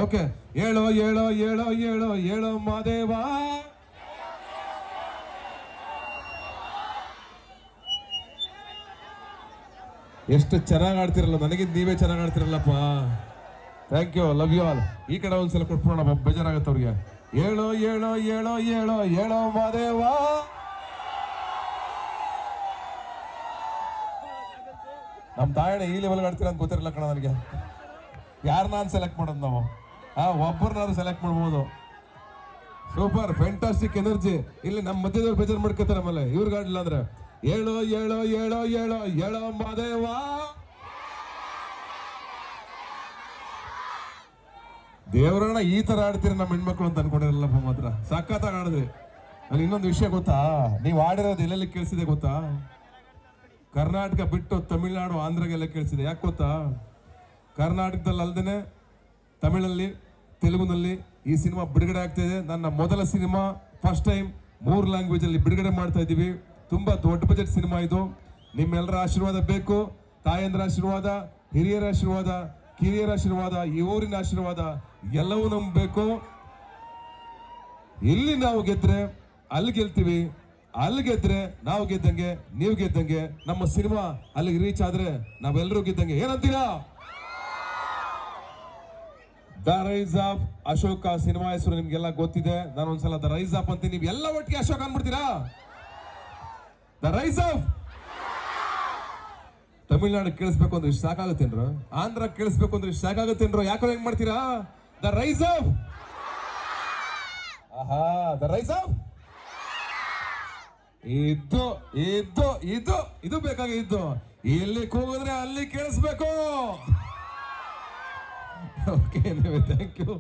Okay, ಹೇಳೋ ಹೇಳೋ ಹೇಳೋ ಹೇಳೋ ಹೇಳೋ ಮಾದೇವ. ಎಷ್ಟು ಚೆನ್ನಾಗಿ ಆಡ್ತಿರಲ್ಲ, ನನಗಿಂತ ನೀವೇ ಚೆನ್ನಾಗಿ ಆಡ್ತಿರಲ್ಲಪ್ಪ. Thank you, love you all. ಈ ಕಡೆ ಒಂದ್ಸಲ ಕೊಟ್ಬಿಡೋಣ, ಬೇಜಾರಾಗತ್ತೆ ಅವ್ರಿಗೆ. ಹೇಳೋ ಹೇಳೋ ಹೇಳೋ ಹೇಳೋ ಹೇಳೋ ಮಾದೇವ. ನಮ್ ತಾಯಣ್ಣ ಈ ಲೆವೆಲ್ ಆಡ್ತೀರ ಅಂತ ಗೊತ್ತಿರಲ್ಲ ಕಣ ನನಗೆ. ಯಾರು ನಾನು ಸೆಲೆಕ್ಟ್ ಮಾಡೋದು ನಾವು? ಒಬ್ಬರನ್ನಾರು ಸೆಲೆಕ್ಟ್ ಮಾಡ್ಬೋದು. Super, fantastic energy. ಇಲ್ಲಿ ನಮ್ಮ ಮಧ್ಯದವ್ರು ಬೇಜಾರು ಮಾಡ್ಕೊತಾರೆ ಆಮೇಲೆ ಇವ್ರಿಗಾಡ್ಲಿಲ್ಲ ಅಂದ್ರೆ. ಹೇಳೋ ಹೇಳೋ ಹೇಳೋ ಹೇಳೋ ಹೇಳೋ ಮಾದೇವ. ದೇವರನ್ನ ಈ ತರ ಆಡ್ತೀರಿ ನಮ್ಮ ಹೆಣ್ಮಕ್ಳು ಅಂತ ಅನ್ಕೊಂಡಿರಲ್ಲಪ್ಪ. ಮಾತ್ರ ಸಖತ್ತಾಗಿ ಆಡಿದ್ರಿ. ಅಲ್ಲಿ ಇನ್ನೊಂದು ವಿಷಯ ಗೊತ್ತಾ, ನೀವು ಆಡಿರೋದು ಎಲ್ಲೆಲ್ಲಿ ಕೇಳಿಸಿದೆ ಗೊತ್ತಾ? ಕರ್ನಾಟಕ ಬಿಟ್ಟು ತಮಿಳುನಾಡು, ಆಂಧ್ರಗೆಲ್ಲ ಕೇಳಿಸಿದೆ. ಯಾಕೆ ಗೊತ್ತಾ? ಕರ್ನಾಟಕದಲ್ಲಿ ಅಲ್ದೇನೆ ತಮಿಳಲ್ಲಿ, ತೆಲುಗುನಲ್ಲಿ ಈ ಸಿನಿಮಾ ಬಿಡುಗಡೆ ಆಗ್ತಿದೆ. ನನ್ನ ಮೊದಲ ಸಿನಿಮಾ, ಫಸ್ಟ್ ಟೈಮ್ 3 ಲ್ಯಾಂಗ್ವೇಜ್ ಅಲ್ಲಿ ಬಿಡುಗಡೆ ಮಾಡ್ತಾ ಇದ್ದೀವಿ. ತುಂಬಾ ದೊಡ್ಡ ಬಜೆಟ್ ಸಿನಿಮಾ ಇದು. ನಿಮ್ಮೆಲ್ಲರ ಆಶೀರ್ವಾದ ಬೇಕು. ತಾಯಂದ್ರ ಆಶೀರ್ವಾದ, ಹಿರಿಯರ ಆಶೀರ್ವಾದ, ಕಿರಿಯರ ಆಶೀರ್ವಾದ, ಈ ಊರಿನ ಆಶೀರ್ವಾದ ಎಲ್ಲವೂ ನಮ್ಗೆ ಬೇಕು. ಇಲ್ಲಿ ನಾವು ಗೆದ್ರೆ ಅಲ್ಲಿ ಗೆಲ್ತೀವಿ, ಅಲ್ಲಿ ಗೆದ್ರೆ ನಾವು ಗೆದ್ದಂಗೆ, ನೀವು ಗೆದ್ದಂಗೆ. ನಮ್ಮ ಸಿನಿಮಾ ಅಲ್ಲಿಗೆ ರೀಚ್ ಆದ್ರೆ ನಾವೆಲ್ಲರೂ ಗೆದ್ದಂಗೆ. ಏನಂತೀರಾ? The rise of Ashoka cinema ಹೆಸರು ನಿಮ್ಗೆಲ್ಲ ಗೊತ್ತಿದೆ. ನಾನು ಒಂದ್ಸಲ ದ ರೈಸ್ ಆಫ್ ಅಂತೀನಿ, ನೀವು ಎಲ್ಲ ಒಟ್ಟಿಗೆ ಅಶೋಕ್ ಅನ್ಬಿಡ್ತೀರಾ? The rise of. ತಮಿಳ್ನಾಡು ಕೇಳಿಸ್ಬೇಕು ಅಂದ್ರೆ ಇಷ್ಟು ಸಾಕಾಗುತ್ತೇನ್ರು? ಆಂಧ್ರ ಕೇಳಿಸ್ಬೇಕು ಅಂದ್ರೆ ಇಷ್ಟು ಸಾಕಾಗುತ್ತೇನ್ರು? ಯಾಕೋ ಹೆಂಗ್ ಮಾಡ್ತೀರಾ? The rise of. ಆಹಾ, ದ ರೈಸ್ ಆಫ್. ಇದು ಇದು ಇದು ಇದು ಬೇಕಾಗಿದ್ದು. ಎಲ್ಲಿ ಕೂಗಿದ್ರೆ ಅಲ್ಲಿ ಕೇಳಿಸ್ಬೇಕು. Okay, thank you.